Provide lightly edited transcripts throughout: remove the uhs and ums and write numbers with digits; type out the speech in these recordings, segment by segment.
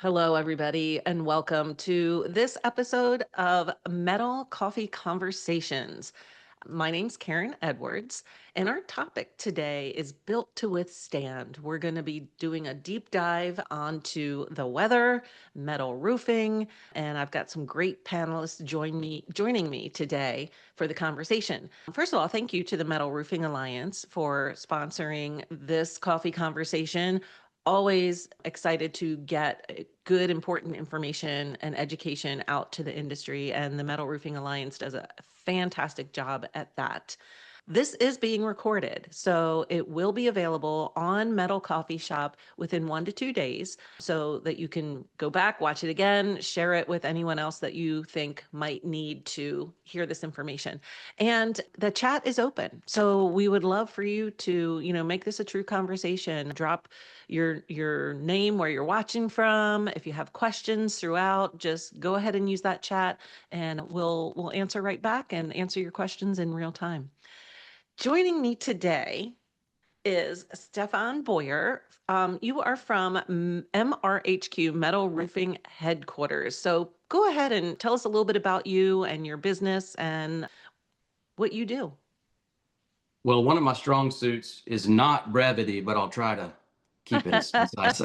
Hello, everybody, and welcome to this episode of Metal Coffee Conversations. My name's Karen Edwards, and our topic today is Built to Withstand. We're going to be doing a deep dive onto the weather, metal roofing, and I've got some great panelists joining me today for the conversation. First of all, thank you to the Metal Roofing Alliance for sponsoring this coffee conversation. Always excited to get good, important information and education out to the industry, and the Metal Roofing Alliance does a fantastic job at that. This is being recorded, so it will be available on Metal Coffee Shop within 1 to 2 days so that you can go back, watch it again, share it with anyone else that you think might need to hear this information. And the chat is open. So we would love for you to, make this a true conversation. Drop your name, where you're watching from. If you have questions throughout, just go ahead and use that chat and we'll answer right back and answer your questions in real time. Joining me today is Stefan Boyer. You are from MRHQ Metal Roofing Headquarters. So go ahead and tell us a little bit about you and your business and what you do. Well, one of my strong suits is not brevity, but I'll try to keep it as concise.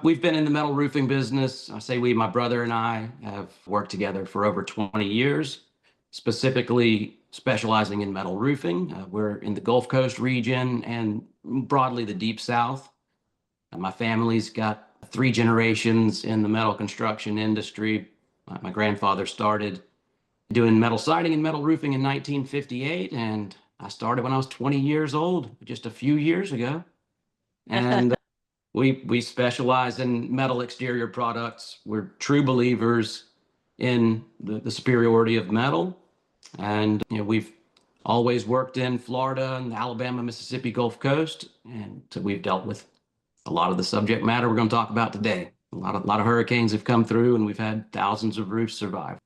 We've been in the metal roofing business. I say we, my brother and I have worked together for over 20 years, specifically specializing in metal roofing. We're in the Gulf Coast region and broadly the Deep South. My family's got 3 generations in the metal construction industry. My grandfather started doing metal siding and metal roofing in 1958, and I started when I was 20 years old, just a few years ago. And we specialize in metal exterior products. We're true believers in the superiority of metal. And we've always worked in Florida and the Alabama, Mississippi Gulf Coast. And so we've dealt with a lot of the subject matter we're going to talk about today. A lot of hurricanes have come through, and we've had thousands of roofs survive.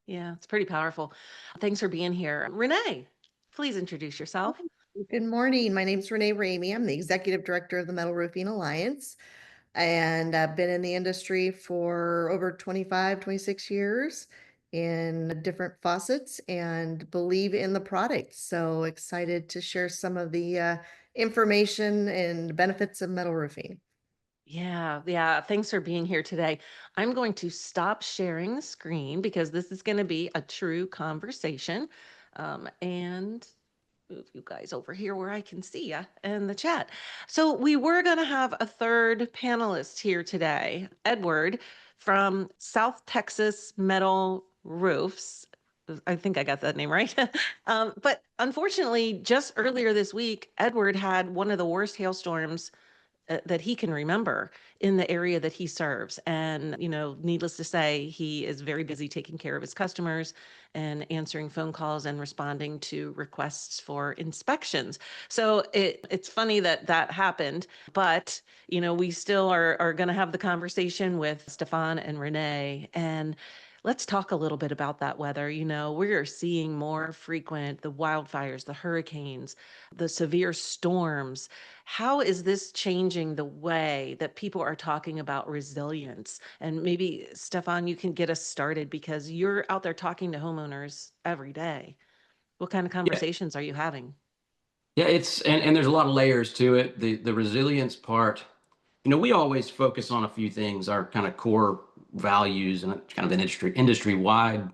Yeah, it's pretty powerful. Thanks for being here. Renee, please introduce yourself. Good morning. My name is Renee Ramey. I'm the Executive Director of the Metal Roofing Alliance, and I've been in the industry for over 25, 26 years in different faucets and believe in the product. So excited to share some of the information and benefits of metal roofing. Yeah. Thanks for being here today. I'm going to stop sharing the screen because this is going to be a true conversation. And move you guys over here where I can see you in the chat. So we were going to have a third panelist here today, Edward from South Texas Metal Roofs. I think I got that name right. But unfortunately, just earlier this week, Edward had one of the worst hailstorms that he can remember in the area that he serves. And, needless to say, he is very busy taking care of his customers and answering phone calls and responding to requests for inspections. So it's funny that that happened, but, we still are going to have the conversation with Stefan and Renee. And let's talk a little bit about that weather. We are seeing more frequent the wildfires, the hurricanes, the severe storms. How is this changing the way that people are talking about resilience? And maybe, Stefan, you can get us started because you're out there talking to homeowners every day. What kind of Yeah, conversations are you having? yeah, and there's a lot of layers to it. The resilience part, we always focus on a few things, our kind of core values and kind of an industry wide,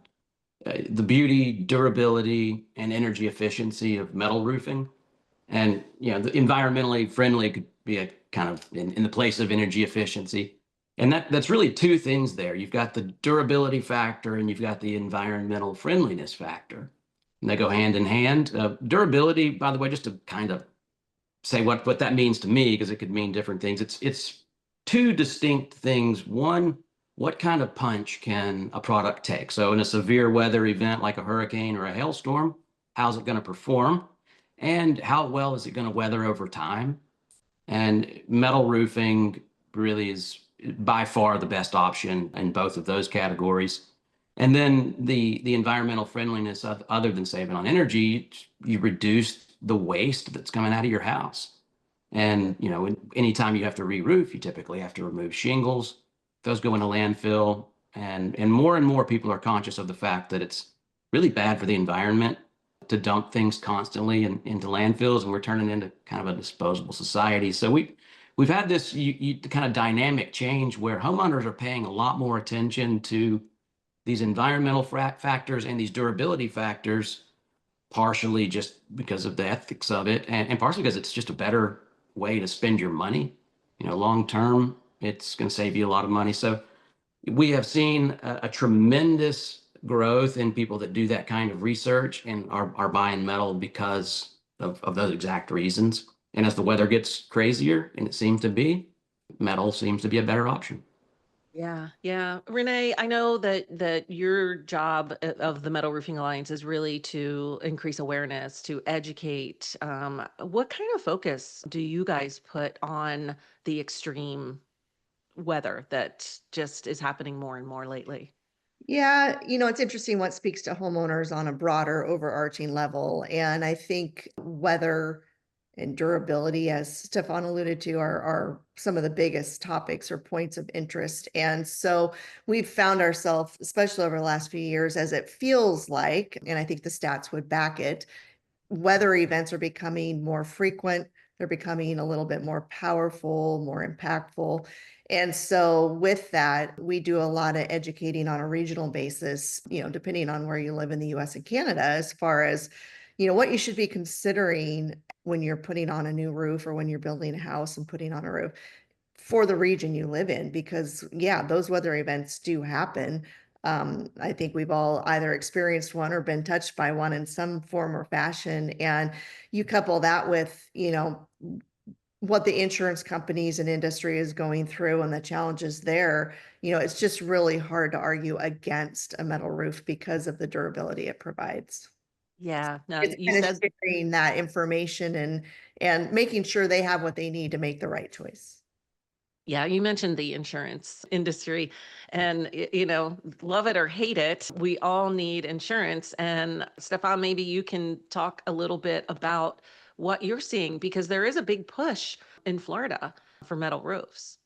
the beauty, durability, and energy efficiency of metal roofing. And the environmentally friendly could be a kind of in the place of energy efficiency. And that's really two things there. You've got the durability factor and you've got the environmental friendliness factor. And they go hand in hand. Durability, by the way, just to kind of say what that means to me, because it could mean different things. It's two distinct things. One, what kind of punch can a product take? So in a severe weather event like a hurricane or a hailstorm, how's it going to perform? And how well is it going to weather over time? And metal roofing really is by far the best option in both of those categories. And then the environmental friendliness of, other than saving on energy, you reduce the waste that's coming out of your house. And anytime you have to re-roof, you typically have to remove shingles. those go in a landfill, and more people are conscious of the fact that it's really bad for the environment to dump things constantly into landfills, and we're turning into kind of a disposable society. So we've had this kind of dynamic change where homeowners are paying a lot more attention to these environmental factors and these durability factors, partially just because of the ethics of it, and partially because it's just a better way to spend your money. Long term, it's going to save you a lot of money. So we have seen a tremendous growth in people that do that kind of research and are buying metal because of those exact reasons. And as the weather gets crazier, and it seems to be, metal seems to be a better option. Yeah, yeah. Renee, I know that your job of the Metal Roofing Alliance is really to increase awareness, to educate. What kind of focus do you guys put on the extreme weather that just is happening more and more lately? Yeah, it's interesting what speaks to homeowners on a broader overarching level. And I think weather and durability, as Stefan alluded to, are some of the biggest topics or points of interest. And so we've found ourselves, especially over the last few years, as it feels like, and I think the stats would back it, weather events are becoming more frequent. They're becoming a little bit more powerful, more impactful. And so with that, we do a lot of educating on a regional basis, depending on where you live in the US and Canada, as far as, what you should be considering when you're putting on a new roof or when you're building a house and putting on a roof for the region you live in, because yeah, those weather events do happen. I think we've all either experienced one or been touched by one in some form or fashion. And you couple that with, what the insurance companies and industry is going through and the challenges there, it's just really hard to argue against a metal roof because of the durability it provides. Yeah, no, It's you kind of said, sharing that information and making sure they have what they need to make the right choice. yeah, you mentioned the insurance industry and, love it or hate it, we all need insurance. And Stefan, maybe you can talk a little bit about what you're seeing because there is a big push in Florida for metal roofs.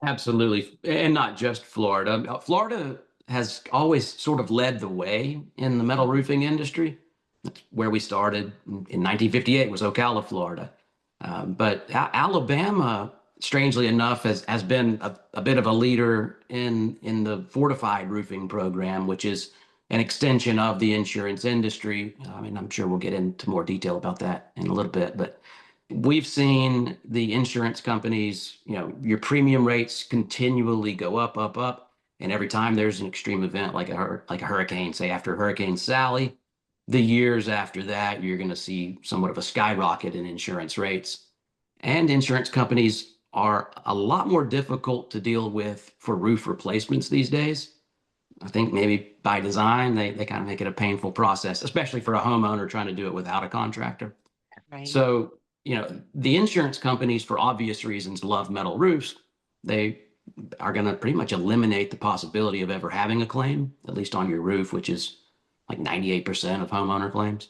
Absolutely. And not just Florida. Florida has always sort of led the way in the metal Mhm. roofing industry. That's where we started in 1958 was Ocala, Florida. But Alabama, strangely enough, has been a bit of a leader in the fortified roofing program, which is an extension of the insurance industry. I mean, I'm sure we'll get into more detail about that in a little bit, but we've seen the insurance companies, your premium rates continually go up, up, up. And every time there's an extreme event like a hurricane, say after Hurricane Sally, the years after that, you're going to see somewhat of a skyrocket in insurance rates. And insurance companies are a lot more difficult to deal with for roof replacements these days. I think maybe by design, they kind of make it a painful process, especially for a homeowner trying to do it without a contractor. Right. So, the insurance companies, for obvious reasons, love metal roofs. They are going to pretty much eliminate the possibility of ever having a claim, at least on your roof, which is like 98% of homeowner claims.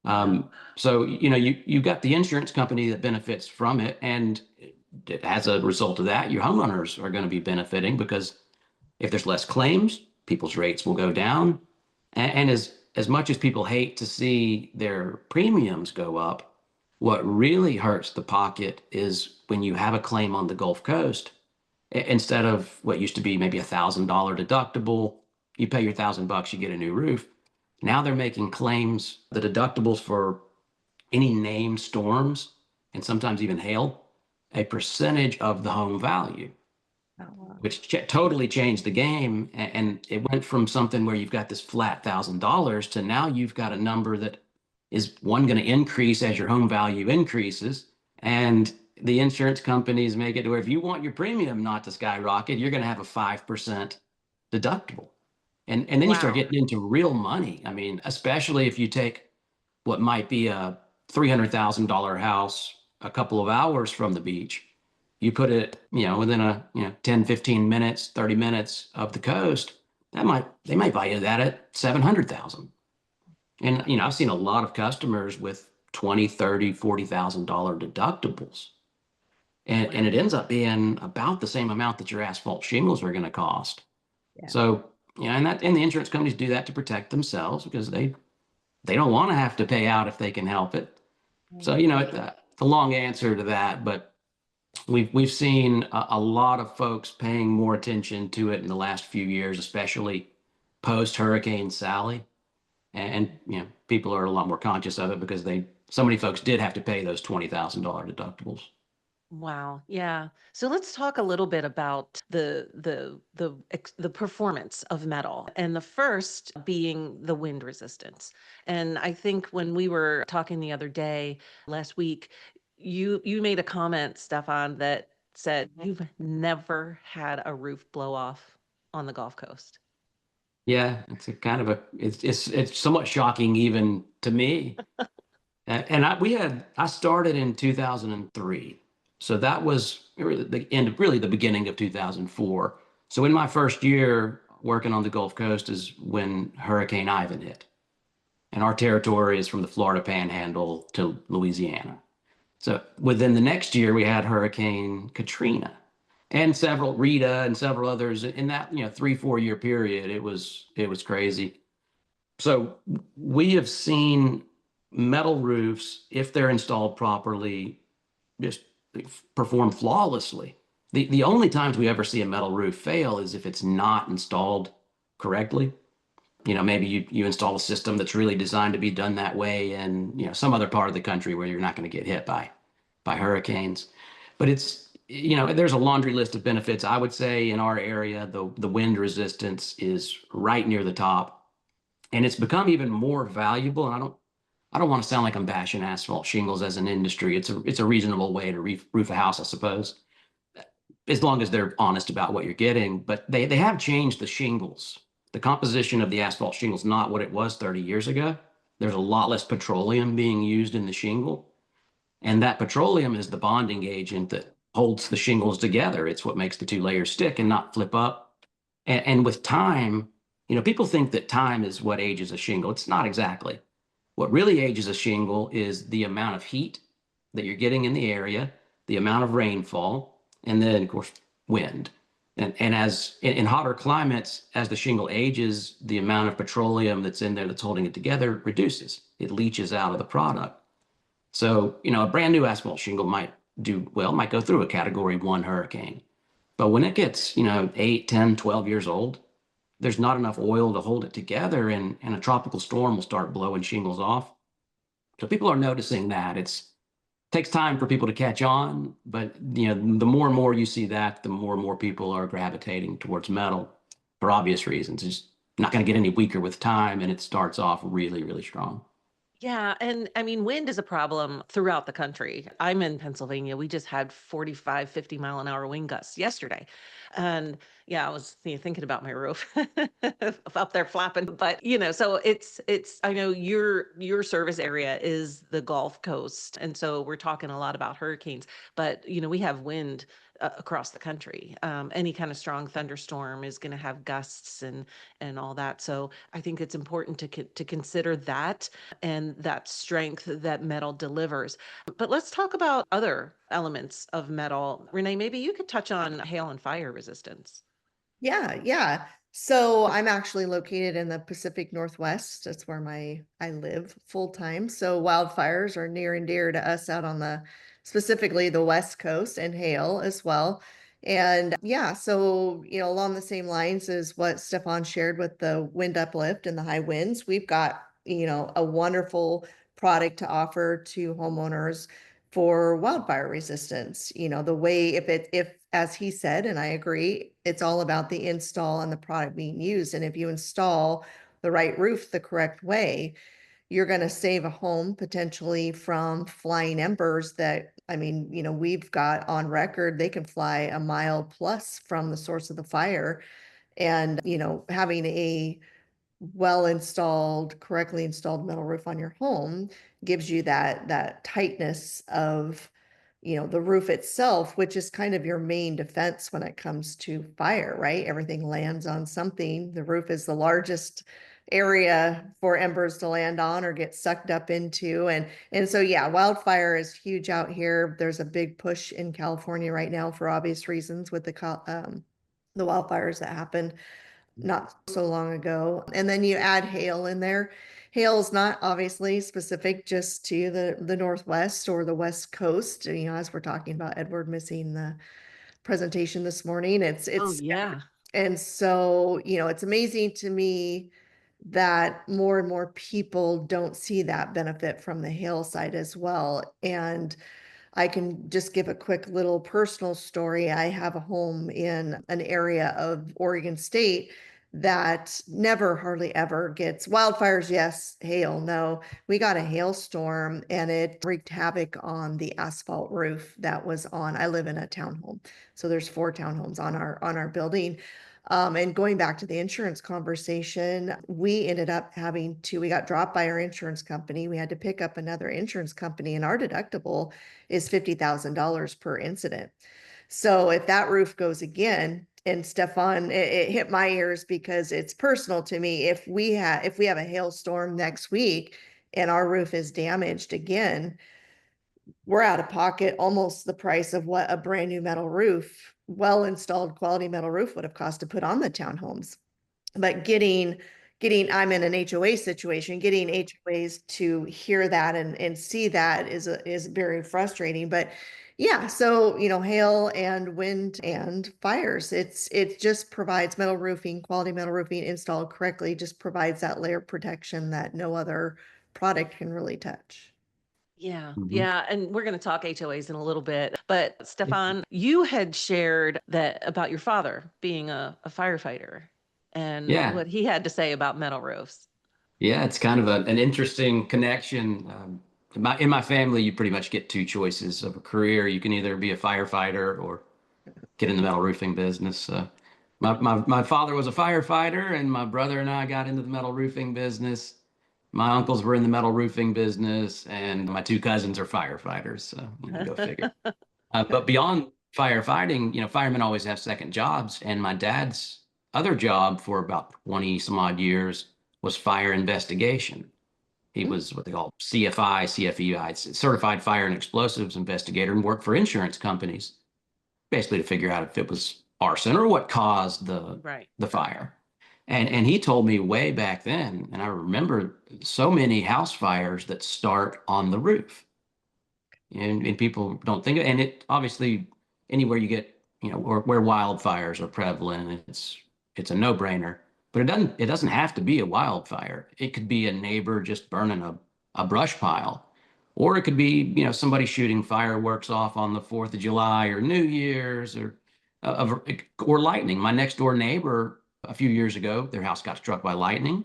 Wow. So, you've got the insurance company that benefits from it. And as a result of that, your homeowners are going to be benefiting because if there's less claims, people's rates will go down. And as much as people hate to see their premiums go up, what really hurts the pocket is when you have a claim on the Gulf Coast, instead of what used to be maybe $1,000 deductible, you pay your $1,000, you get a new roof. Now they're making claims, the deductibles for any named storms and sometimes even hail, a percentage of the home value, Oh, which totally changed the game. And it went from something where you've got this flat $1,000 to now you've got a number that is one going to increase as your home value increases. And the insurance companies make it to where if you want your premium not to skyrocket, you're going to have a 5% deductible. And then you start wow. getting into real money. I mean, especially if you take what might be a $300,000 house a couple of hours from the beach, you put it, within 10, 15 minutes, 30 minutes of the coast, they might value that at 700,000. And, I've seen a lot of customers with 20, 30, $40,000 deductibles. and Wow. it ends up being about the same amount that your asphalt shingles are going to cost. Yeah. So, and the insurance companies do that to protect themselves because they don't want to have to pay out if they can help it. So, Right. the long answer to that, but we've seen a lot of folks paying more attention to it in the last few years, especially post Hurricane Sally, and people are a lot more conscious of it because so many folks did have to pay those $20,000 deductibles. Wow. Yeah. So let's talk a little bit about the performance of metal, and the first being the wind resistance. And I think when we were talking the other day, last week, you made a comment, Stefan, that said you've never had a roof blow off on the Gulf Coast. Yeah, it's a kind of it's somewhat shocking even to me. And I started in 2003. So that was really the end of really the beginning of 2004. So in my first year working on the Gulf Coast is when Hurricane Ivan hit. And our territory is from the Florida Panhandle to Louisiana. So within the next year, we had Hurricane Katrina and several Rita and several others in that 3 4 year period. It was crazy. So we have seen metal roofs, if they're installed properly, just perform flawlessly. The only times we ever see a metal roof fail is if it's not installed correctly. Maybe you install a system that's really designed to be done that way in some other part of the country where you're not going to get hit by hurricanes. But there's a laundry list of benefits. I would say in our area, the wind resistance is right near the top, and it's become even more valuable. And I don't want to sound like I'm bashing asphalt shingles as an industry. It's a reasonable way to roof a house, I suppose, as long as they're honest about what you're getting. But they have changed the shingles. The composition of the asphalt shingle is not what it was 30 years ago. There's a lot less petroleum being used in the shingle. And that petroleum is the bonding agent that holds the shingles together. It's what makes the two layers stick and not flip up. And with time, people think that time is what ages a shingle. It's not exactly. What really ages a shingle is the amount of heat that you're getting in the area, the amount of rainfall, and then, of course, wind. And as in hotter climates, as the shingle ages, the amount of petroleum that's in there that's holding it together reduces. It leaches out of the product. So, a brand new asphalt shingle might do well, might go through a category 1 hurricane. But when it gets, 8, 10, 12 years old, there's not enough oil to hold it together, and a tropical storm will start blowing shingles off. So people are noticing that. It takes time for people to catch on, but the more and more you see that, the more and more people are gravitating towards metal for obvious reasons. It's not going to get any weaker with time, and it starts off really, really strong. Yeah, and I mean, wind is a problem throughout the country. I'm in Pennsylvania. We just had 45, 50-mile-an-hour wind gusts yesterday. And yeah, I was thinking about my roof up there flapping. But, so I know your service area is the Gulf Coast. And so we're talking a lot about hurricanes, but we have wind across the country. Any kind of strong thunderstorm is going to have gusts and all that. So I think it's important to consider that and that strength that metal delivers. But let's talk about other elements of metal. Renee, maybe you could touch on hail and fire resistance. Yeah, yeah. So I'm actually located in the Pacific Northwest. That's where I live full time. So wildfires are near and dear to us out on specifically the West Coast, and hail as well. And yeah, so along the same lines as what Stefan shared with the wind uplift and the high winds, we've got a wonderful product to offer to homeowners for wildfire resistance. The way, if as he said, and I agree, it's all about the install and the product being used. And if you install the right roof the correct way, you're going to save a home potentially from flying embers that, I mean, we've got on record, they can fly a mile plus from the source of the fire. And, having a well installed, correctly installed metal roof on your home gives you that tightness of the roof itself, which is kind of your main defense when it comes to fire, right? Everything lands on something. The roof is the largest area for embers to land on or get sucked up into. And so, yeah, wildfire is huge out here. There's a big push in California right now for obvious reasons with the wildfires that happened not so long ago. And then you add hail in there. Hail is not obviously specific just to the Northwest or the West Coast. You know, as we're talking about Edward missing the presentation this morning, Oh, it's yeah. and so, you know, it's amazing to me that more and more people don't see that benefit from the hail side as well. And I can just give a quick little personal story. I have a home in an area of Oregon State that never, hardly ever gets wildfires. Yes, hail. No, we got a hailstorm and it wreaked havoc on the asphalt roof that was on. I live in a townhome, so there's 4 townhomes on our building. And going back to the insurance conversation, we ended up we got dropped by our insurance company. We had to pick up another insurance company, and our deductible is $50,000 per incident. So if that roof goes again, and Stefan, it hit my ears because it's personal to me. If we have a hailstorm next week and our roof is damaged again, we're out of pocket almost the price of what a brand new metal roof, well installed quality metal roof would have cost to put on the townhomes. But getting I'm in an HOA situation, getting HOAs to hear that and see that is very frustrating. But yeah, so you know, hail and wind and fires, it just provides metal roofing, quality metal roofing installed correctly, just provides that layer of protection that no other product can really touch. Yeah, Mhm. yeah, and we're gonna talk HOAs in a little bit, but Stefan, you had shared that about your father being a firefighter and Yeah. what he had to say about metal roofs. Yeah, it's kind of an interesting connection. In my family, you pretty much get two choices of a career. You can either be a firefighter or get in the metal roofing business. My father was a firefighter, and my brother and I got into the metal roofing business. My uncles were in the metal roofing business, and my two cousins are firefighters. So, go figure. But beyond firefighting, firemen always have second jobs. And my dad's other job for about 20 some odd years was fire investigation. He was what they call CFI, CFEI, Certified Fire and Explosives Investigator, and worked for insurance companies, basically to figure out if it was arson or what caused the Right. the fire. And he told me way back then, and I remember so many house fires that start on the roof and people don't think of it. And it obviously anywhere you get, where wildfires are prevalent, it's a no-brainer. But it doesn't have to be a wildfire. It could be a neighbor just burning a brush pile. Or it could be, somebody shooting fireworks off on the 4th of July or New Year's or lightning. My next door neighbor a few years ago, their house got struck by lightning.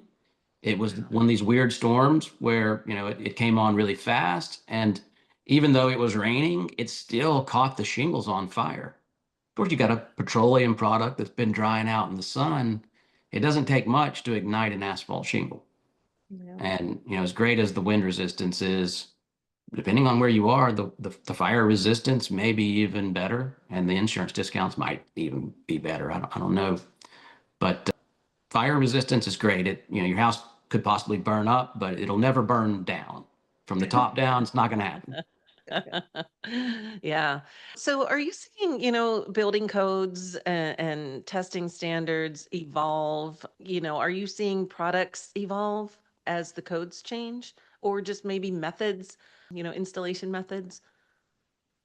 It was one of these weird storms where, it came on really fast. And even though it was raining, it still caught the shingles on fire. Of course, you got a petroleum product that's been drying out in the sun. It doesn't take much to ignite an asphalt shingle. Yeah. And, as great as the wind resistance is, depending on where you are, the fire resistance may be even better. And the insurance discounts might even be better. I don't know. But fire resistance is great. Your house could possibly burn up, but it'll never burn down. From the top down, it's not going to happen. Yeah. So are you seeing, building codes and testing standards evolve? Are you seeing products evolve as the codes change or just maybe methods, installation methods?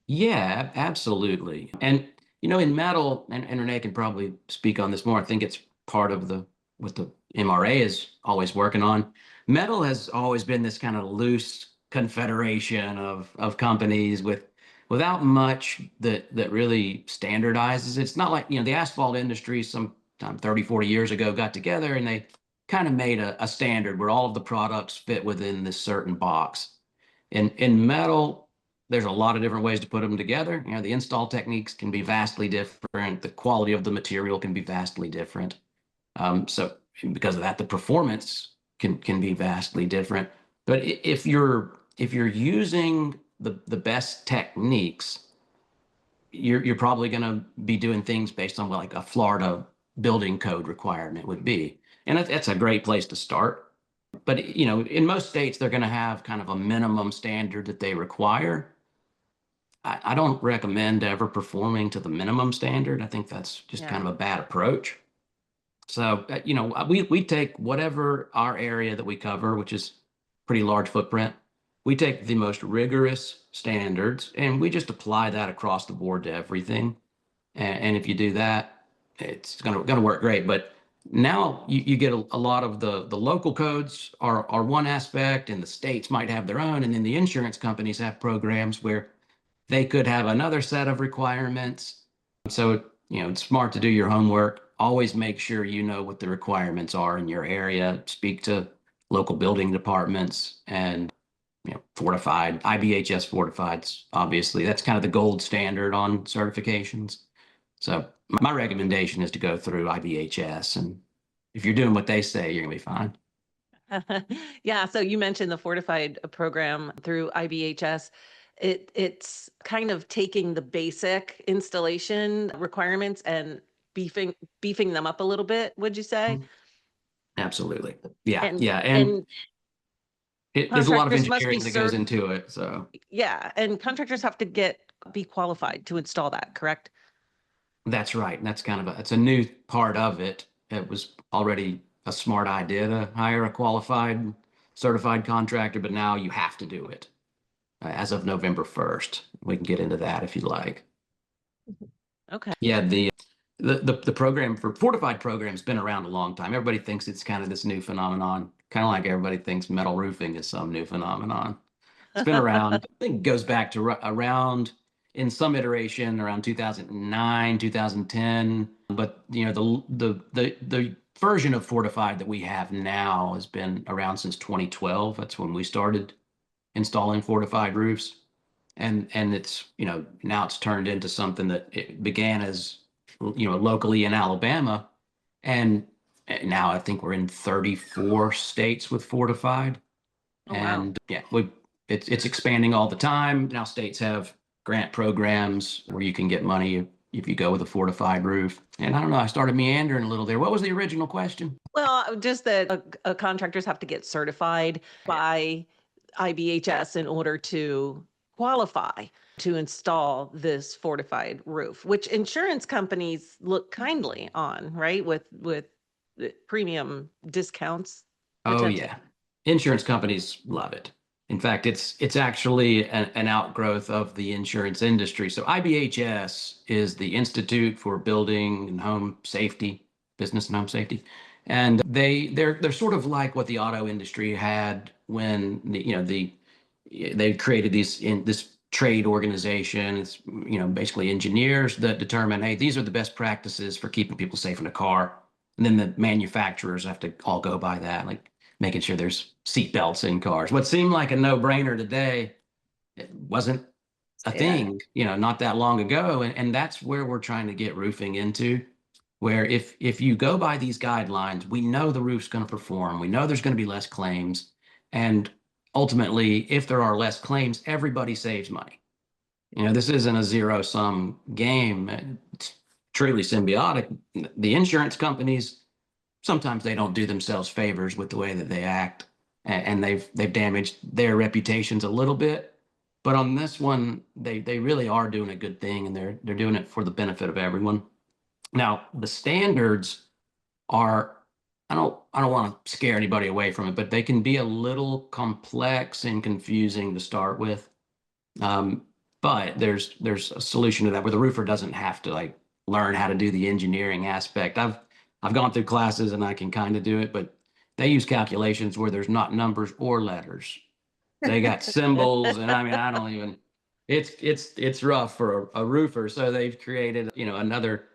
Yeah, absolutely. And in metal, and Renee can probably speak on this more. I think it's part of what the MRA is always working on. Metal has always been this kind of loose confederation of companies without much that really standardizes. It's not like, the asphalt industry sometime 30, 40 years ago got together and they kind of made a standard where all of the products fit within this certain box. In metal, there's a lot of different ways to put them together. The install techniques can be vastly different. The quality of the material can be vastly different. So because of that, the performance can be vastly different. But if you're using the best techniques, you're probably going to be doing things based on what like a Florida building code requirement would be. And that's a great place to start. But, you know, in most states, they're going to have kind of a minimum standard that they require. I don't recommend ever performing to the minimum standard. I think that's just kind Yeah. of a bad approach. So, you know, we take whatever our area that we cover, which is pretty large footprint, we take the most rigorous standards and we just apply that across the board to everything. And if you do that, it's gonna work great. But now you get a lot of the local codes are one aspect, and the states might have their own, and then the insurance companies have programs where they could have another set of requirements. So, you know, it's smart to do your homework. Always make sure you know what the requirements are in your area. Speak to local building departments and, you know, fortified, IBHS fortifieds, obviously. That's kind of the gold standard on certifications. So my recommendation is to go through IBHS. And if you're doing what they say, you're gonna be fine. Yeah, so you mentioned the fortified program through IBHS. It's kind of taking the basic installation requirements and beefing them up a little bit, would you say? Absolutely. Yeah, And yeah. And and there's a lot of contractors must be engineering that goes into it. So yeah, and contractors have to be qualified to install that, correct? that's right. And that's kind of it's a new part of it. It was already a smart idea to hire a qualified, certified contractor, but now you have to do it as of November 1st. We can get into that if you'd like. Okay. Yeah, the program for fortified program's been around a long time. Everybody thinks it's kind of this new phenomenon, kind of like everybody thinks metal roofing is some new phenomenon. It's been around. I think it goes back to around in some iteration around 2009, 2010. But you know the version of fortified that we have now has been around since 2012. That's when we started installing fortified roofs, and it's, you know, now it's turned into something that it began as, you know, locally in Alabama, and now I think we're in 34 states with fortified. Oh, wow. And yeah, it's expanding all the time. Now states have grant programs where you can get money if you go with a fortified roof. And I don't know, I started meandering a little there. What was the original question? Well, just that contractors have to get certified by IBHS in order to qualify to install this fortified roof, which insurance companies look kindly on, right? With the premium discounts Oh potential. yeah, insurance companies love it. In fact, it's actually an outgrowth of the insurance industry. So IBHS is the Institute for Building and Home Safety, Business and Home Safety, and they're sort of like what the auto industry had when they created this trade organization. It's, you know, basically engineers that determine, hey, these are the best practices for keeping people safe in a car, and then the manufacturers have to all go by that, like making sure there's seat belts in cars. What seemed like a no-brainer today, it wasn't a Yeah. thing, you know, not that long ago. And that's where we're trying to get roofing into, where if you go by these guidelines, we know the roof's going to perform. We know there's going to be less claims. And ultimately, if there are less claims, everybody saves money. You know, this isn't a zero-sum game. It's truly symbiotic. The insurance companies, sometimes they don't do themselves favors with the way that they act, and they've damaged their reputations a little bit. But on this one, they really are doing a good thing, and they're doing it for the benefit of everyone. Now, the standards are, I don't want to scare anybody away from it, but they can be a little complex and confusing to start with. Um, but there's a solution to that where the roofer doesn't have to like learn how to do the engineering aspect. I've gone through classes and I can kind of do it, but they use calculations where there's not numbers or letters. They got symbols, and I mean I don't even. It's rough for a roofer. So they've created, you know, another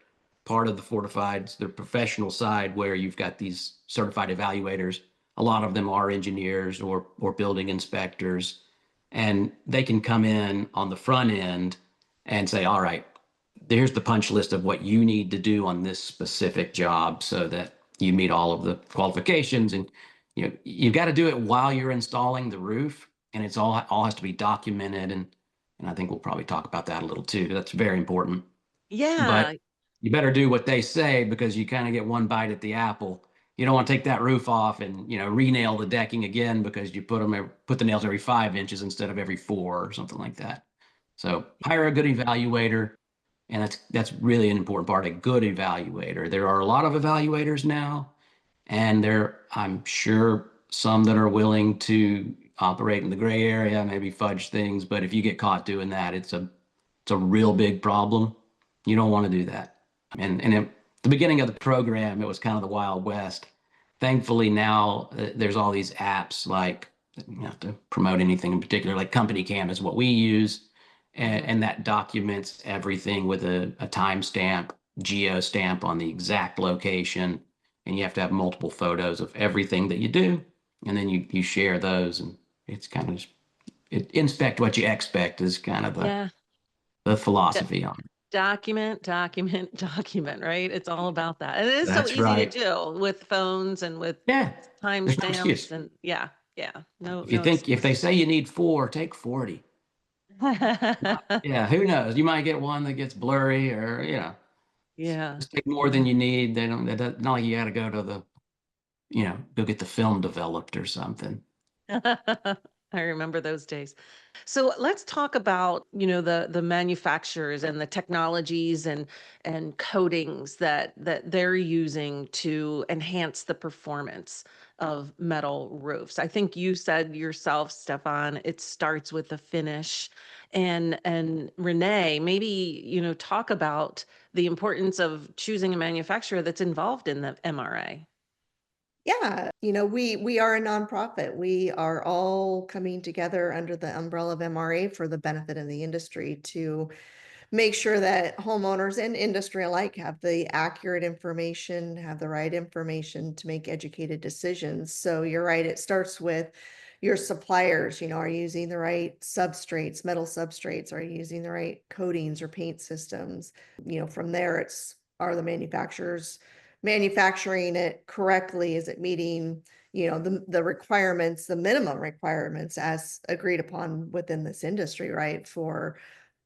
part of the fortifieds, the professional side, where you've got these certified evaluators. A lot of them are engineers or building inspectors, and they can come in on the front end and say, all right, here's the punch list of what you need to do on this specific job so that you meet all of the qualifications. And you know, you've got to do it while you're installing the roof, and it's all has to be documented. And I think we'll probably talk about that a little too. That's very important. But Yeah. you better do what they say, because you kind of get one bite at the apple. You don't want to take that roof off and, re-nail the decking again because you put the nails every 5 inches instead of every 4 or something like that. So hire a good evaluator, and that's really an important part, a good evaluator. There are a lot of evaluators now, and I'm sure some that are willing to operate in the gray area, maybe fudge things, but if you get caught doing that, it's a real big problem. You don't want to do that. And at the beginning of the program, it was kind of the Wild West. Thankfully, now there's all these apps like, you have to promote anything in particular, like Company Cam is what we use, and that documents everything with a timestamp, geo stamp on the exact location, and you have to have multiple photos of everything that you do, and then you share those, and it's kind of inspect what you expect is kind of Yeah. the D- philosophy on it. Document, document, document, right? It's all about that. And it is so That's easy to right. do with phones and with Yeah, there's no timestamps excuse. and yeah, yeah. No, If you no think if they excuse. say you need 4, take 40. Yeah, who knows? You might get one that gets blurry, or Yeah. just take more than you need. They don't. Not like you got to go to go get the film developed or something. I remember those days. So let's talk about, the manufacturers and the technologies and coatings that they're using to enhance the performance of metal roofs. I think you said yourself, Stefan, it starts with the finish. And Renee, maybe, talk about the importance of choosing a manufacturer that's involved in the MRA. Yeah, we are a nonprofit. We are all coming together under the umbrella of MRA for the benefit of the industry to make sure that homeowners and industry alike have the accurate information, have the right information to make educated decisions. So you're right, it starts with your suppliers, are you using the right substrates, metal substrates? Are you using the right coatings or paint systems? From there, are the manufacturers manufacturing it correctly? Is it meeting, the requirements, the minimum requirements as agreed upon within this industry, right? For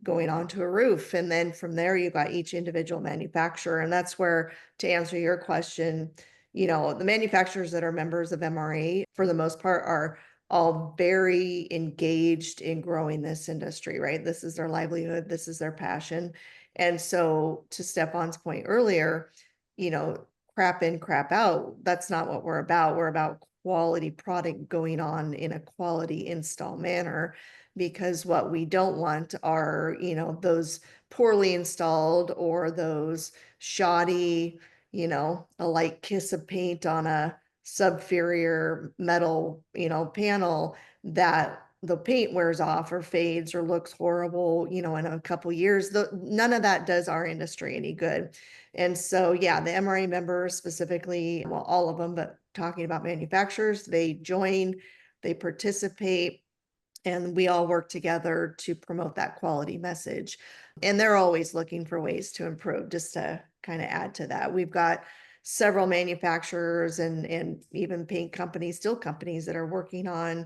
going onto a roof. And then from there, you got each individual manufacturer. And that's where, to answer your question, the manufacturers that are members of MRA, for the most part, are all very engaged in growing this industry, right? This is their livelihood, this is their passion. And so, to Stefan's point earlier, you know, crap in, crap out, that's not what we're about. We're about quality product going on in a quality install manner, because what we don't want are, those poorly installed or those shoddy, a light kiss of paint on a subferior metal, panel that the paint wears off or fades or looks horrible, in a couple years. None of that does our industry any good. And so, yeah, the MRA members specifically, well, all of them, but talking about manufacturers, they join, they participate, and we all work together to promote that quality message. And they're always looking for ways to improve. Just to kind of add to that, we've got several manufacturers and even paint companies, steel companies that are working on,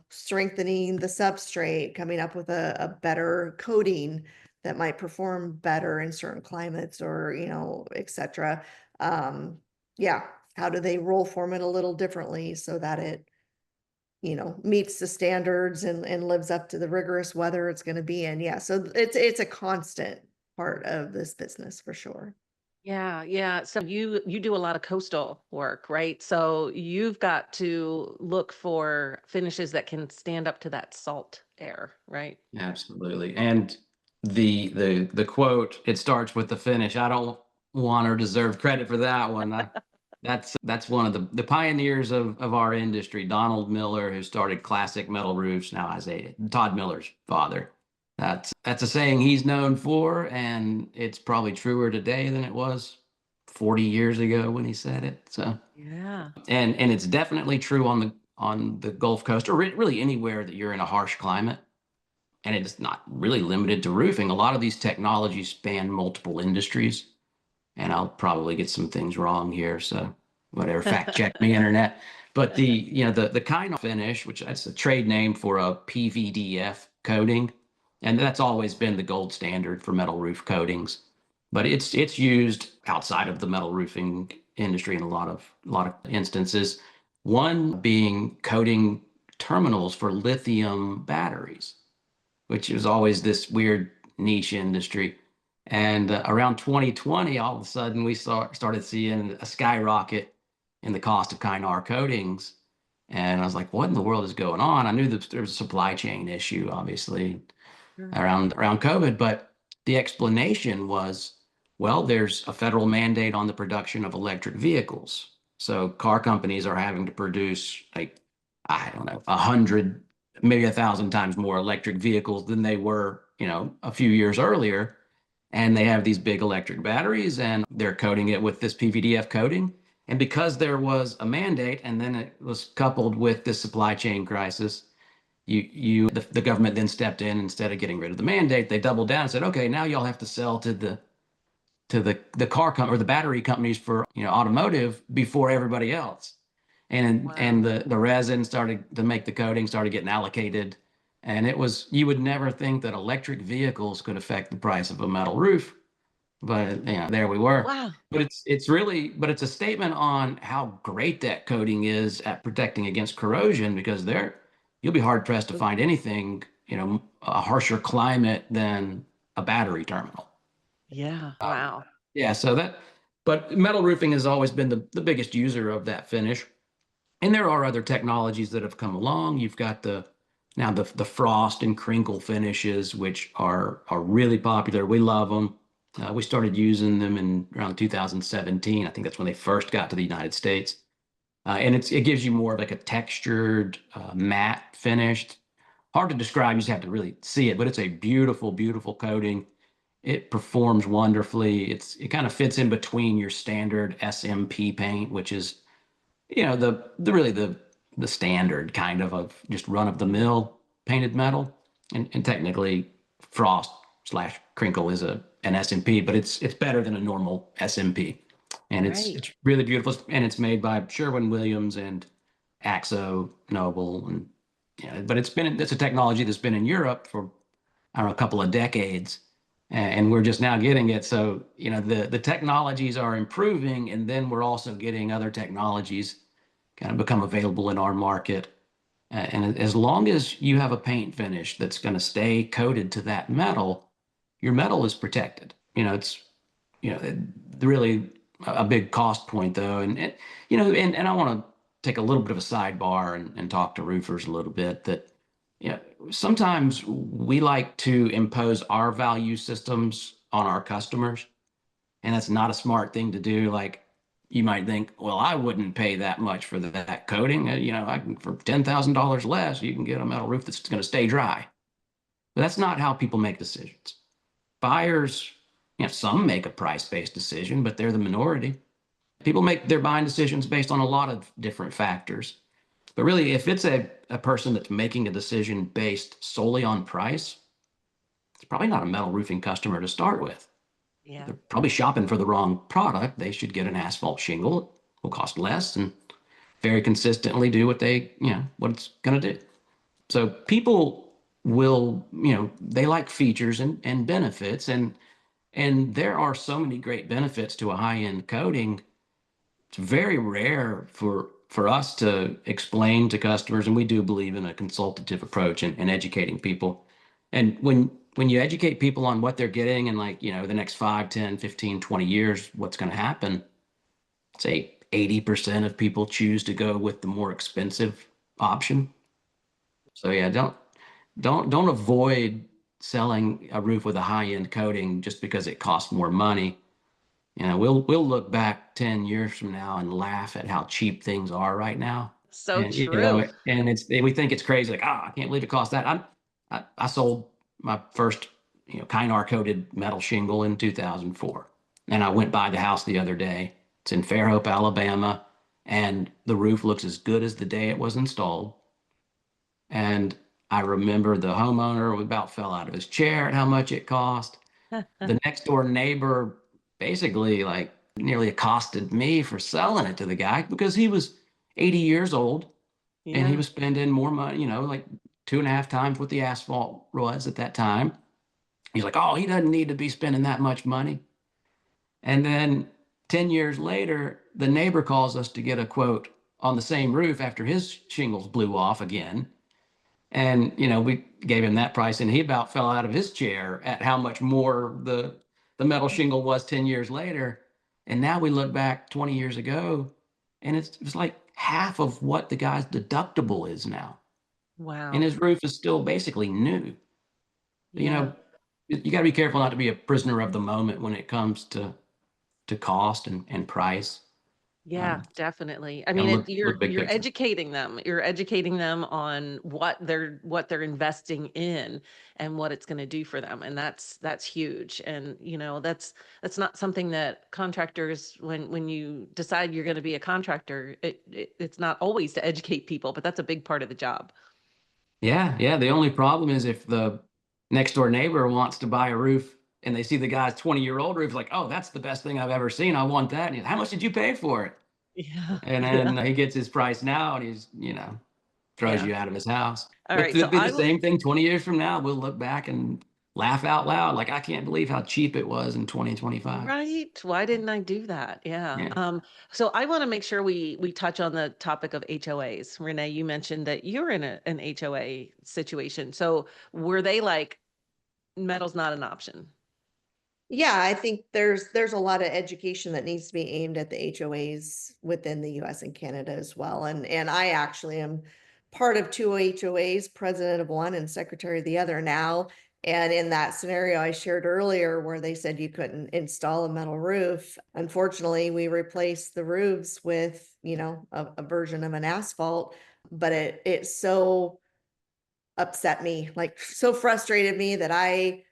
strengthening the substrate, coming up with a better coating that might perform better in certain climates, or etc. Yeah, how do they roll form it a little differently so that it meets the standards and lives up to the rigorous weather it's going to be in. Yeah, so it's a constant part of this business for sure. Yeah, yeah. So you do a lot of coastal work, right? So you've got to look for finishes that can stand up to that salt air, right? Absolutely. And the quote, it starts with the finish. I don't want or deserve credit for that one. That's one of the pioneers of our industry, Donald Miller, who started Classic Metal Roofs, now Isaiah, Todd Miller's father. That's a saying he's known for, and it's probably truer today than it was 40 years ago when he said it. So, Yeah. and it's definitely true on the Gulf Coast, or really anywhere that you're in a harsh climate. And it's not really limited to roofing. A lot of these technologies span multiple industries, and I'll probably get some things wrong here, so whatever, fact check me, internet. But the kind of finish, which that's a trade name for a PVDF coating, and that's always been the gold standard for metal roof coatings. But it's used outside of the metal roofing industry in a lot of instances. One being coating terminals for lithium batteries, which was always this weird niche industry. And around 2020, all of a sudden, we started seeing a skyrocket in the cost of Kynar coatings. And I was like, what in the world is going on? I knew that there was a supply chain issue, obviously, Sure. around COVID, but the explanation was, well, there's a federal mandate on the production of electric vehicles. So car companies are having to produce like, I don't know, 100, maybe 1,000 times more electric vehicles than they were, a few years earlier. And they have these big electric batteries and they're coating it with this PVDF coating. And because there was a mandate and then it was coupled with this supply chain crisis, the government then stepped in. Instead of getting rid of the mandate, they doubled down and said, okay, now y'all have to sell to the car company or the battery companies for automotive before everybody else. And Wow. the resin started to make the coating started getting allocated. And it was, you would never think that electric vehicles could affect the price of a metal roof, but there we were. Wow. But it's a statement on how great that coating is at protecting against corrosion, because you'll be hard pressed to find anything, a harsher climate than a battery terminal. Yeah. Um, Wow. yeah, but metal roofing has always been the biggest user of that finish. And there are other technologies that have come along. You've got the frost and crinkle finishes, which are really popular. We love them. We started using them in around 2017. I think that's when they first got to the United States. And it gives you more of like a textured, matte finish. Hard to describe. You just have to really see it, but it's a beautiful, beautiful coating. It performs wonderfully. It kind of fits in between your standard SMP paint, which is the standard kind of just run of the mill painted metal, and technically frost slash crinkle is an SMP, but it's better than a normal SMP, and it's Right. it's really beautiful, and it's made by Sherwin-Williams and Axo Nobel, and but it's a technology that's been in Europe for, I don't know, a couple of decades, and we're just now getting it. So the technologies are improving, and then we're also getting other technologies kind of become available in our market. And as long as you have a paint finish that's going to stay coated to that metal, your metal is protected. It's you know really a big cost point though, and I want to take a little bit of a sidebar and talk to roofers a little bit that sometimes we like to impose our value systems on our customers, and that's not a smart thing to do. Like, you might think, well, I wouldn't pay that much for that coating. I can, for $10,000 less, you can get a metal roof that's going to stay dry. But that's not how people make decisions. Buyers, some make a price-based decision, but they're the minority. People make their buying decisions based on a lot of different factors. But really, if it's a person that's making a decision based solely on price, it's probably not a metal roofing customer to start with. Yeah. They're probably shopping for the wrong product. They should get an asphalt shingle. It will cost less and very consistently do what it's going to do. So people will, they like features and benefits, and there are so many great benefits to a high-end coating. It's very rare for us to explain to customers, and we do believe in a consultative approach and educating people. And when you educate people on what they're getting and, like, the next 5, 10, 15, 20 years, what's going to happen, say 80% of people choose to go with the more expensive option. So yeah, don't avoid selling a roof with a high-end coating just because it costs more money. We'll look back 10 years from now and laugh at how cheap things are right now. So And true. we think it's crazy, like, I can't believe it cost that. I sold my first Kynar coated metal shingle in 2004. And I went by the house the other day. It's in Fairhope, Alabama, and the roof looks as good as the day it was installed. And I remember the homeowner about fell out of his chair at how much it cost. The next door neighbor basically, like, nearly accosted me for selling it to the guy because he was 80 years old and he Yeah. was spending more money, like 2.5 times what the asphalt was at that time. He's like, oh, he doesn't need to be spending that much money. And then 10 years later, the neighbor calls us to get a quote on the same roof after his shingles blew off again. And, we gave him that price and he about fell out of his chair at how much more the metal shingle was 10 years later. And now we look back 20 years ago and it's like half of what the guy's deductible is now. And Wow. his roof is still basically new. You Yeah. know, you got to be careful not to be a prisoner of the moment when it comes to cost and price. Yeah, Um, definitely. I got to mean, look big you're picture. educating them. You're educating them on what they're investing in and what it's going to do for them, and that's huge. And that's not something that contractors, when you decide you're going to be a contractor, it's not always to educate people, but that's a big part of the job. Yeah, yeah. The only problem is if the next door neighbor wants to buy a roof and they see the guy's 20-year-old roof, like, oh, that's the best thing I've ever seen. I want that. And how much did you pay for it? Yeah, And yeah, then he gets his price now and he's, throws yeah. you out of his house. All But right, it'll so be the same thing 20 years from now. We'll look back and laugh out loud. Like, I can't believe how cheap it was in 2025. Right. Why didn't I do that? Yeah. Yeah. So I want to make sure we touch on the topic of HOAs. Renee, you mentioned that you're in an HOA situation. So were they like metal's not an option? Yeah, I think there's a lot of education that needs to be aimed at the HOAs within the US and Canada as well. And I actually am part of two HOAs, president of one and secretary of the other now. And in that scenario I shared earlier where they said you couldn't install a metal roof, unfortunately, we replaced the roofs with, a version of an asphalt, but it so upset me, like so frustrated me that I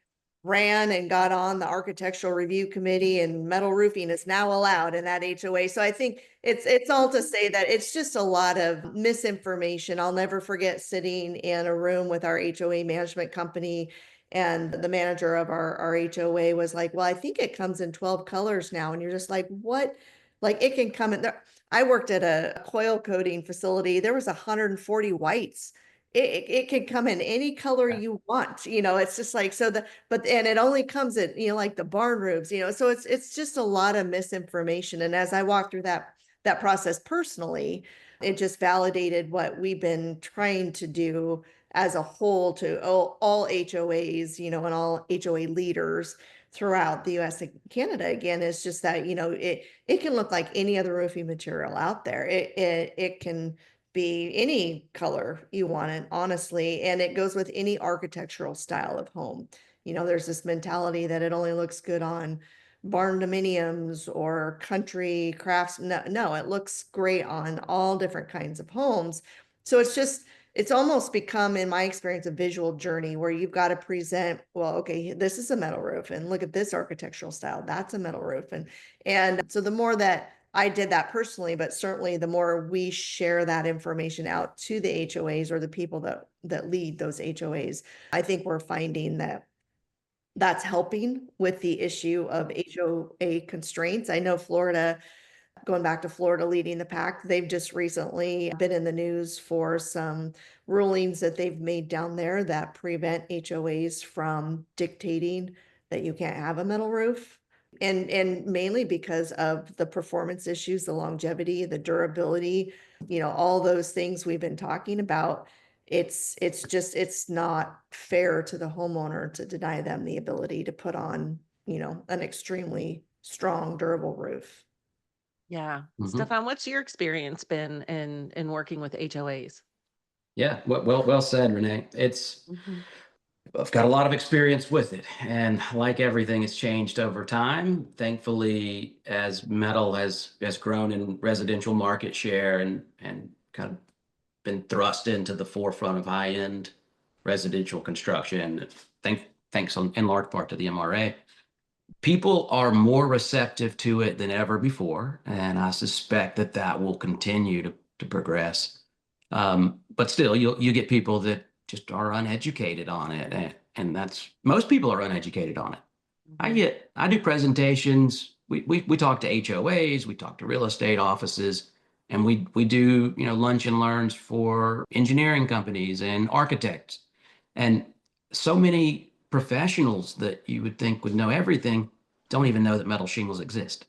ran and got on the architectural review committee, and metal roofing is now allowed in that HOA. So I think it's all to say that it's just a lot of misinformation. I'll never forget sitting in a room with our HOA management company, and the manager of our HOA was like, well, I think it comes in 12 colors now. And you're just like, what? Like it can come in there. I worked at a coil coating facility. There was 140 whites. It can come in any color you want. It's just like, so and it only comes at, like the barn roofs, so it's just a lot of misinformation. And as I walked through that process personally, it just validated what we've been trying to do as a whole to all HOAs, and all HOA leaders throughout the US and Canada. Again, it's just that, it can look like any other roofing material out there. It can be any color you want it, honestly. And it goes with any architectural style of home. There's this mentality that it only looks good on barn dominiums or country crafts. No, no, it looks great on all different kinds of homes. So it's almost become, in my experience, a visual journey where you've got to present, well, okay, this is a metal roof, and look at this architectural style. That's a metal roof. And so the more that I did that personally, but certainly the more we share that information out to the HOAs or the people that lead those HOAs, I think we're finding that that's helping with the issue of HOA constraints. I know Florida, going back to Florida leading the pack, they've just recently been in the news for some rulings that they've made down there that prevent HOAs from dictating that you can't have a metal roof. And mainly because of the performance issues, the longevity, the durability, all those things we've been talking about. It's not fair to the homeowner to deny them the ability to put on, an extremely strong, durable roof. Yeah. Hmm. Stefan, what's your experience been in working with HOAs? Yeah. Well said, Renee. Mhm. I've got a lot of experience with it, and like everything, it's changed over time. Thankfully, as metal has grown in residential market share and kind of been thrust into the forefront of high-end residential construction, thanks in large part to the MRA, people are more receptive to it than ever before, and I suspect that will continue to progress. But still, you get people that just are uneducated on it, and that's most people are uneducated on it. Mhm. I do presentations. We talk to HOAs, we talk to real estate offices, and we do lunch and learns for engineering companies and architects, and so many professionals that you would think would know everything don't even know that metal shingles exist.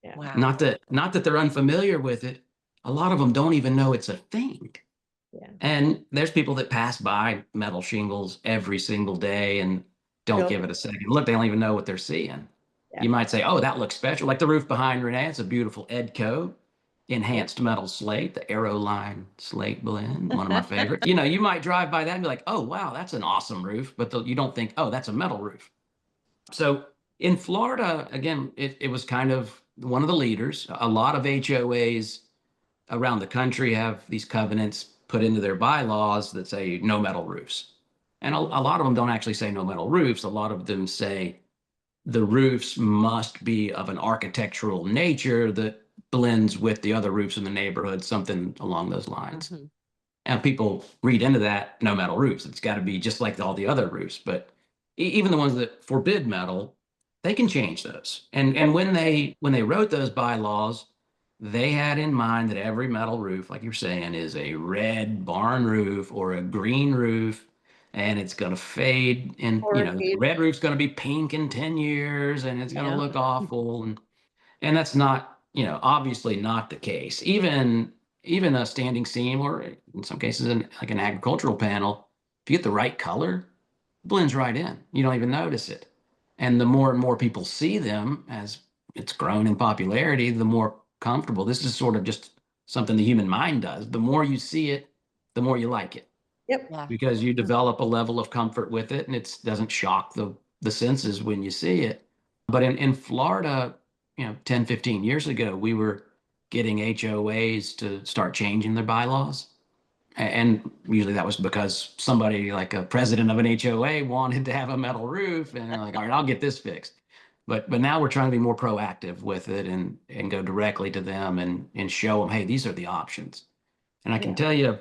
Yeah. Wow. Not that they're unfamiliar with it. A lot of them don't even know it's a thing. Yeah. And there's people that pass by metal shingles every single day and don't Don't, give it a second look. They don't even know what they're seeing. yeah. You might say, oh, that looks special. Like the roof behind Renee, it's a beautiful Edco Yeah. enhanced metal slate, the Aeroline slate blend, one of my favorites. You know, you might drive by that and be like, oh, wow, that's an awesome roof. But you don't think, oh, that's a metal roof. So in Florida, again, it was kind of one of the leaders. A lot of HOAs around the country have these covenants put into their bylaws that say no metal roofs. And a lot of them don't actually say no metal roofs. A lot of them say the roofs must be of an architectural nature that blends with the other roofs in the neighborhood, something along those lines. Mhm. And people read into that no metal roofs. It's got to be just like all the other roofs. But even the ones that forbid metal, they can change those. And when they wrote those bylaws, they had in mind that every metal roof, like you're saying, is a red barn roof or a green roof, and it's going to fade. And the Corrugated. red roof's going to be pink in 10 years, and it's going to Yeah. look awful. And that's not, obviously not the case. Even a standing seam, or in some cases, like an agricultural panel, if you get the right color, it blends right in. You don't even notice it. And the more and more people see them as it's grown in popularity, the more comfortable. This is sort of just something the human mind does. The more you see it, the more you like it Yep. Yeah. because you develop a level of comfort with it and it doesn't shock the senses when you see it. But in Florida, 10, 15 years ago, we were getting HOAs to start changing their bylaws. And usually that was because somebody like a president of an HOA wanted to have a metal roof and they're like, all right, I'll get this fixed. But now we're trying to be more proactive with it and go directly to them and show them, hey, these are the options. And I can Yeah. tell you,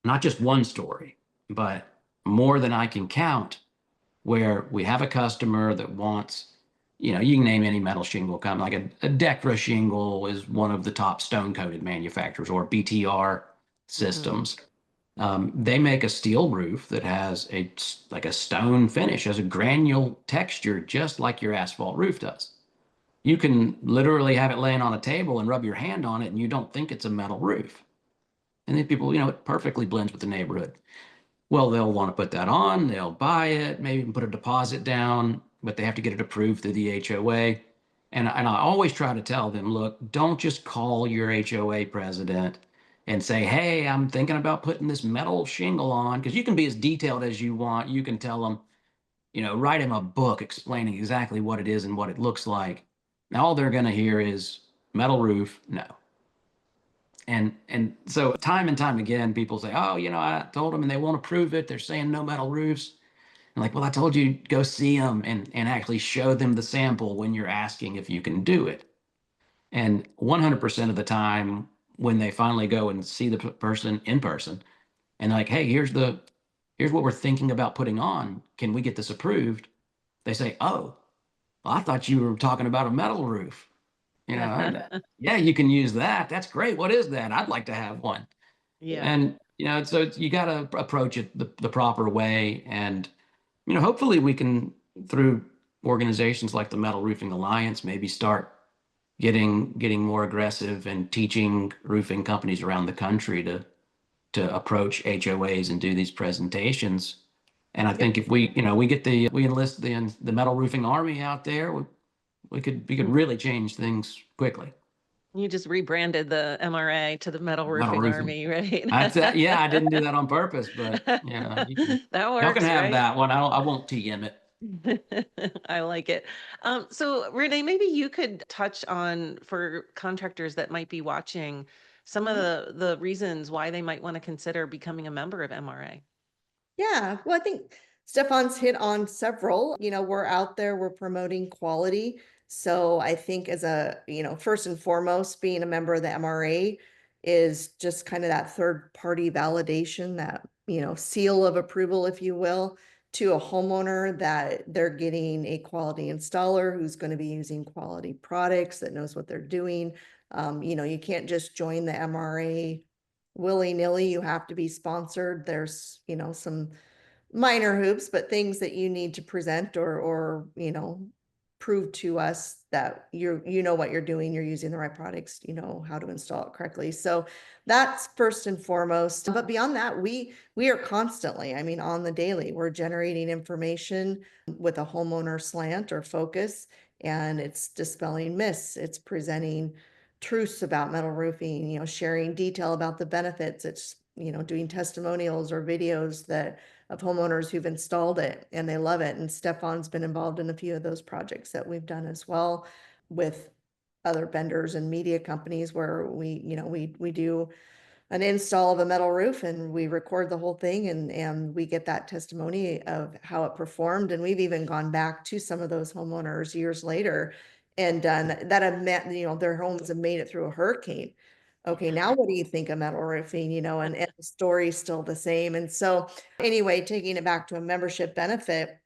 not just one story, but more than I can count, where we have a customer that wants, you can name any metal shingle company, like a Decra shingle is one of the top stone coated manufacturers, or BTR Mhm. systems. They make a steel roof that has like a stone finish, has a granule texture, just like your asphalt roof does. You can literally have it laying on a table and rub your hand on it, and you don't think it's a metal roof. And then people, it perfectly blends with the neighborhood. Well, they'll want to put that on, they'll buy it, maybe even put a deposit down, but they have to get it approved through the HOA. And I always try to tell them, look, don't just call your HOA president and say, hey, I'm thinking about putting this metal shingle on, because you can be as detailed as you want. You can tell them, write him a book explaining exactly what it is and what it looks like. Now, all they're going to hear is metal roof, no. And so time and time again, people say, oh, I told them and they won't approve it. They're saying no metal roofs. I'm like, well, I told you go see them and actually show them the sample when you're asking if you can do it. And 100% of the time, when they finally go and see the person in person and like, hey, here's what we're thinking about putting on. Can we get this approved? They say, oh, well, I thought you were talking about a metal roof. Yeah, you can use that. That's great. What is that? I'd like to have one. Yeah. And so you got to approach it the proper way. And hopefully we can, through organizations like the Metal Roofing Alliance, maybe start getting more aggressive and teaching roofing companies around the country to approach HOAs and do these presentations. And I Yep. think if we enlist the metal roofing army out there, we could really change things quickly. You just rebranded the MRA to the Metal Metal Roofing roofing. Army, right? Yeah, I didn't do that on purpose, but That y'all can works, have right? that one. I won't TM it. I like it. So Renee, maybe you could touch on, for contractors that might be watching, some of Mhm. the reasons why they might want to consider becoming a member of MRA. Yeah, well, I think Stefan's hit on several. We're out there, we're promoting quality. So I think as first and foremost, being a member of the MRA is just kind of that third party validation, that, seal of approval, if you will, to a homeowner that they're getting a quality installer who's going to be using quality products, that knows what they're doing. You can't just join the MRA willy-nilly. You have to be sponsored. There's, some minor hoops, but things that you need to present or prove to us that you know what you're doing, you're using the right products, you know how to install it correctly. So that's first and foremost. But beyond that, we are constantly, I mean, on the daily, we're generating information with a homeowner slant or focus, and it's dispelling myths. It's presenting truths about metal roofing, you know, sharing detail about the benefits. It's, you know, doing testimonials or videos that of homeowners who've installed it and they love it. And Stefan's been involved in a few of those projects that we've done as well with other vendors and media companies where we, you know, we do an install of a metal roof and we record the whole thing, and we get that testimony of how it performed. And we've even gone back to some of those homeowners years later and done that have met, you know, their homes have made it through a hurricane. Okay, Yeah. now what do you think of metal roofing? You know, and the story's still the same. And so anyway, taking it back to a membership benefit,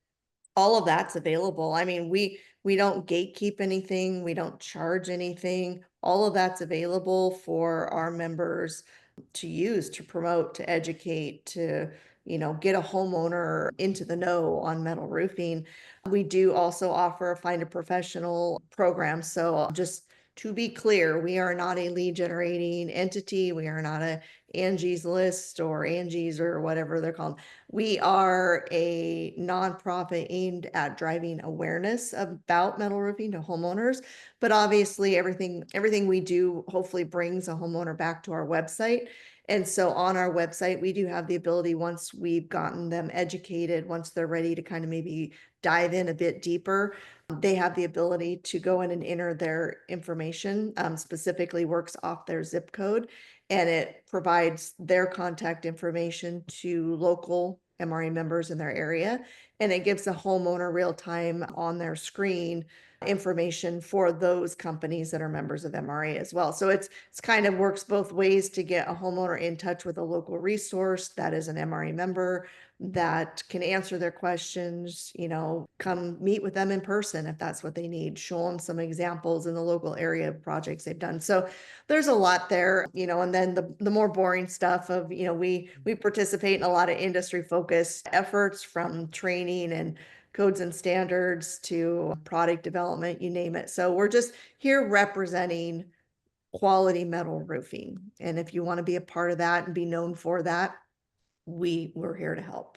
all of that's available. I mean, we don't gatekeep anything, we don't charge anything. All of that's available for our members to use, to promote, to educate, to, you know, get a homeowner into the know on metal roofing. We do also offer a find a professional program. So just to be clear, we are not a lead generating entity. We are not a Angie's List or Angie's or whatever they're called. We are a nonprofit aimed at driving awareness about metal roofing to homeowners. But obviously everything we do hopefully brings a homeowner back to our website. And so on our website, we do have the ability, once we've gotten them educated, once they're ready to kind of maybe dive in a bit deeper, they have the ability to go in and enter their information, specifically works off their zip code, and it provides their contact information to local MRA members in their area. And it gives the homeowner real time on their screen information for those companies that are members of MRA as well. So it's kind of works both ways to get a homeowner in touch with a local resource that is an MRA member that can answer their questions, you know, come meet with them in person if that's what they need, show them some examples in the local area of projects they've done. So there's a lot there, you know, and then the more boring stuff of, you know, we participate in a lot of industry focused efforts, from training and codes and standards to product development, you name it. So we're just here representing quality metal roofing. And if you want to be a part of that and be known for that, we're here to help.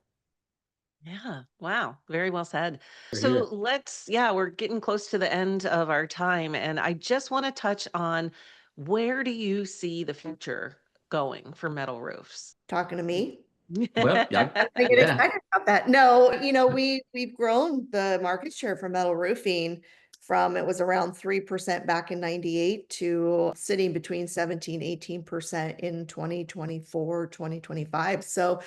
Yeah. Wow. Very well said. Here. So yeah, we're getting close to the end of our time. And I just want to touch on, where do you see the future going for metal roofs? Talking to me. Well, I get yeah. excited about that. No, you know, we've grown the market share for metal roofing from, it was around 3% back in 98 to sitting between 17, 18% in 2024, 2025. So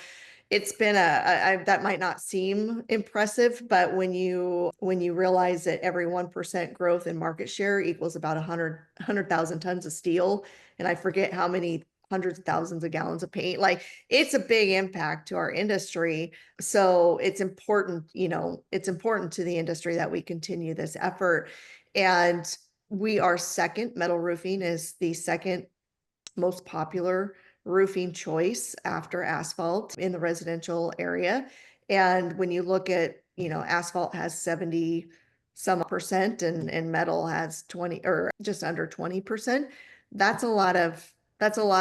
it's been that might not seem impressive, but when you realize that every 1% growth in market share equals about 100,000 tons of steel, and I forget how many hundreds of thousands of gallons of paint, like it's a big impact to our industry. So it's important, you know, it's important to the industry that we continue this effort. And we are second, metal roofing is the second most popular roofing choice after asphalt in the residential area. And when you look at, you know, asphalt has 70 some percent and metal has 20 or just under 20%. That's a lot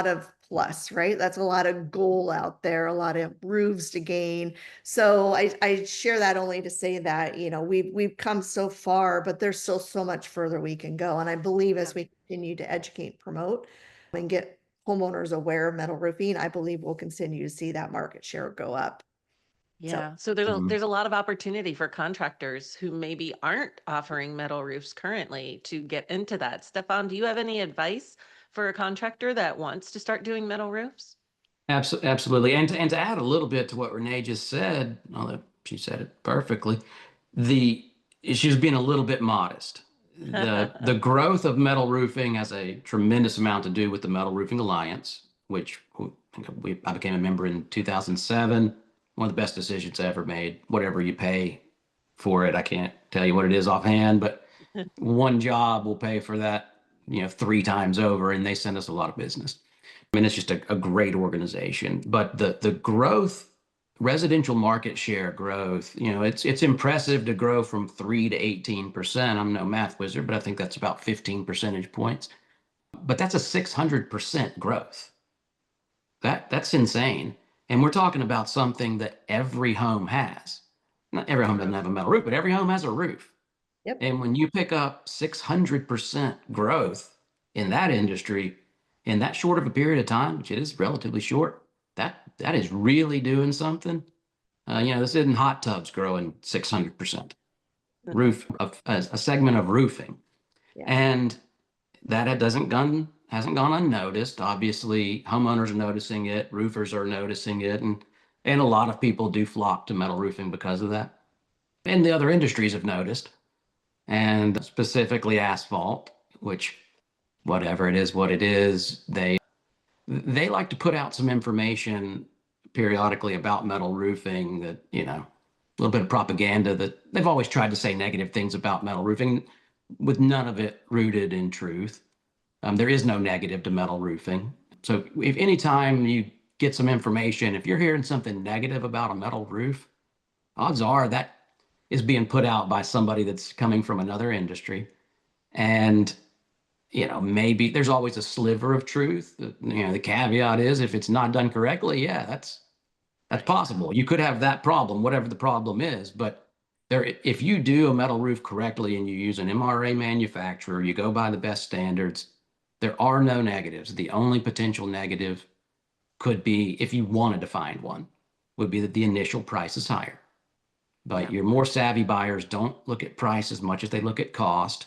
of plus, right? That's a lot of goal out there, a lot of roofs to gain. So I share that only to say that, you know, we've come so far, but there's still so much further we can go. And I believe as we continue to educate, promote, and get homeowners aware of metal roofing, I believe we'll continue to see that market share go up. So Yeah. So there's a lot of opportunity for contractors who maybe aren't offering metal roofs currently to get into that. Stefan, do you have any advice for a contractor that wants to start doing metal roofs? Absolutely. And to add a little bit to what Renee just said, although she said it perfectly, the she was being a little bit modest. The growth of metal roofing has a tremendous amount to do with the Metal Roofing Alliance, which I became a member in 2007. One of the best decisions I ever made. Whatever you pay for it, I can't tell you what it is offhand, but one job will pay for that, you know, 3 times over, and they send us a lot of business. I mean, it's just a great organization. But the growth residential market share growth, it's impressive to grow from 3 to 18%. I'm no math wizard, but I think that's about 15 percentage points. But that's a 600% growth. That's insane. And we're talking about something that every home has. Not every home doesn't have a metal roof, but every home has a roof. Yep. And when you pick up 600% growth in that industry in that short of a period of time, which it is relatively short, that is really doing something. This isn't hot tubs growing 600%. Roof of a segment of roofing, Yeah. and that hasn't gone unnoticed. Obviously, homeowners are noticing it, roofers are noticing it, and a lot of people do flock to metal roofing because of that. And the other industries have noticed, and specifically asphalt, which whatever it is, what it is, they like to put out some information periodically about metal roofing that, a little bit of propaganda that they've always tried to say negative things about metal roofing with none of it rooted in truth. There is no negative to metal roofing. So if anytime you get some information, if you're hearing something negative about a metal roof, odds are that is being put out by somebody that's coming from another industry. And maybe there's always a sliver of truth. The caveat is if it's not done correctly, yeah, that's possible. You could have that problem, whatever the problem is. But if you do a metal roof correctly and you use an MRA manufacturer, you go by the best standards, there are no negatives. The only potential negative could be, if you wanted to find one, would be that the initial price is higher. But your more savvy buyers don't look at price as much as they look at cost.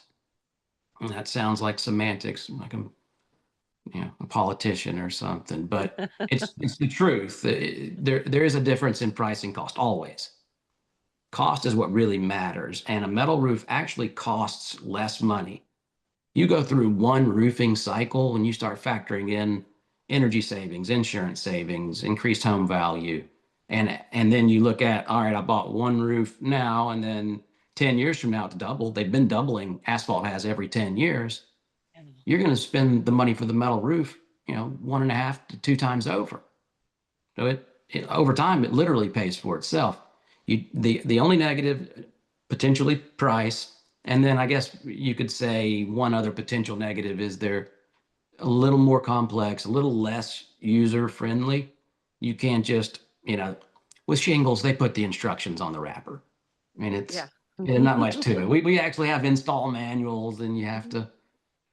And that sounds like semantics, like a politician or something, but it's the truth. There is a difference in pricing cost always. Cost is what really matters, and a metal roof actually costs less money. You go through one roofing cycle when you start factoring in energy savings, insurance savings, increased home value, and then you look at, all right, I bought one roof now, and then 10 years from now it's doubled. They've been doubling, asphalt has, every 10 years. You're going to spend the money for the metal roof, 1.5 to 2 times over. So over time, it literally pays for itself. The only negative, potentially price, and then I guess you could say one other potential negative is they're a little more complex, a little less user friendly. You can't just, with shingles, they put the instructions on the wrapper. I mean, it's not much to it. We actually have install manuals, and you have to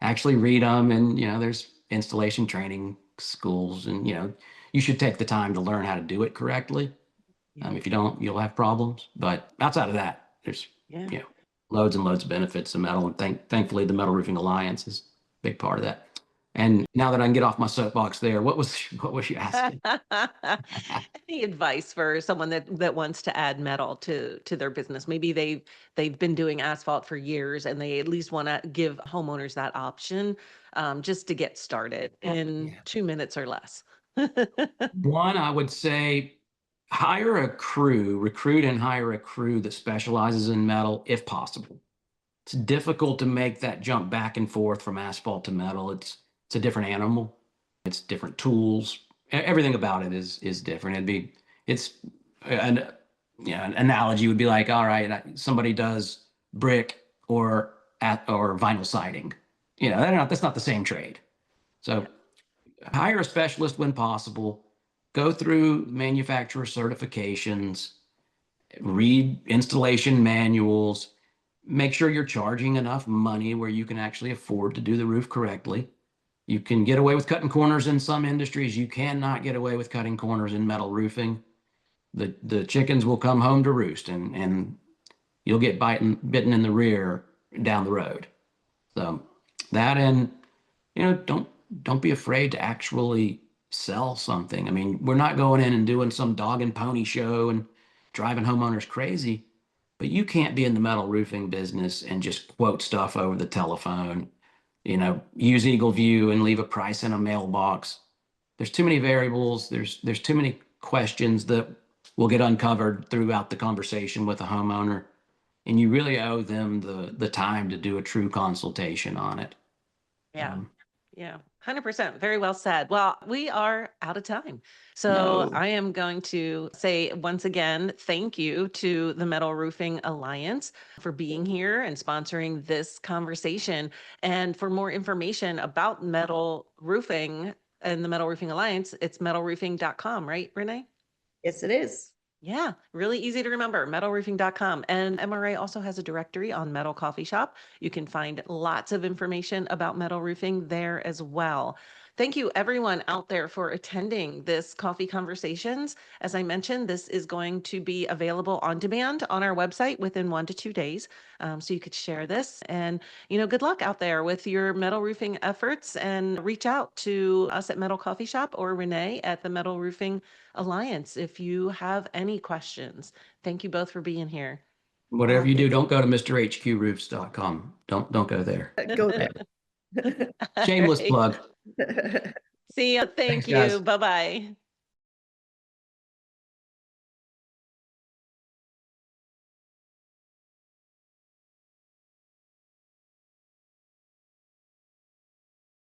actually read them, and there's installation training schools, and you should take the time to learn how to do it correctly. If you don't, you'll have problems. But outside of that, there's loads and loads of benefits to metal, and thankfully the Metal Roofing Alliance is a big part of that. And now that I can get off my soapbox there, what was you asking? Any advice for someone that wants to add metal to their business? Maybe they've been doing asphalt for years, and they at least want to give homeowners that option, just to get started in 2 minutes or less. One, I would say hire a crew, recruit and hire a crew that specializes in metal if possible. It's difficult to make that jump back and forth from asphalt to metal. It's a different animal. It's different tools. Everything about it is different. It's an analogy would be like, all right, somebody does brick or vinyl siding. That's not the same trade. So hire a specialist when possible. Go through manufacturer certifications. Read installation manuals. Make sure you're charging enough money where you can actually afford to do the roof correctly. You can get away with cutting corners in some industries. You cannot get away with cutting corners in metal roofing. The chickens will come home to roost, and you'll get bitten in the rear down the road. So that, and don't be afraid to actually sell something. I mean, we're not going in and doing some dog and pony show and driving homeowners crazy, but you can't be in the metal roofing business and just quote stuff over the telephone, use Eagle View and leave a price in a mailbox. There's too many variables. There's too many questions that will get uncovered throughout the conversation with a homeowner. And you really owe them the time to do a true consultation on it. Yeah. Yeah, 100%. Very well said. Well, we are out of time. So No. I am going to say once again, thank you to the Metal Roofing Alliance for being here and sponsoring this conversation. And for more information about metal roofing and the Metal Roofing Alliance, it's metalroofing.com, right, Renee? Yes, it is. Yeah, really easy to remember, metalroofing.com. And MRA also has a directory on Metal Coffee Shop. You can find lots of information about metal roofing there as well. Thank you, everyone out there, for attending this Coffee Conversations. As I mentioned, this is going to be available on demand on our website within 1 to 2 days. So you could share this. And, good luck out there with your metal roofing efforts, and reach out to us at Metal Coffee Shop or Renee at the Metal Roofing Alliance if you have any questions. Thank you both for being here. Whatever you do, don't go to mrhqroofs.com. Don't go there. Go there. All Shameless right. plug. See you. Thanks, Thank you. guys. Bye-bye.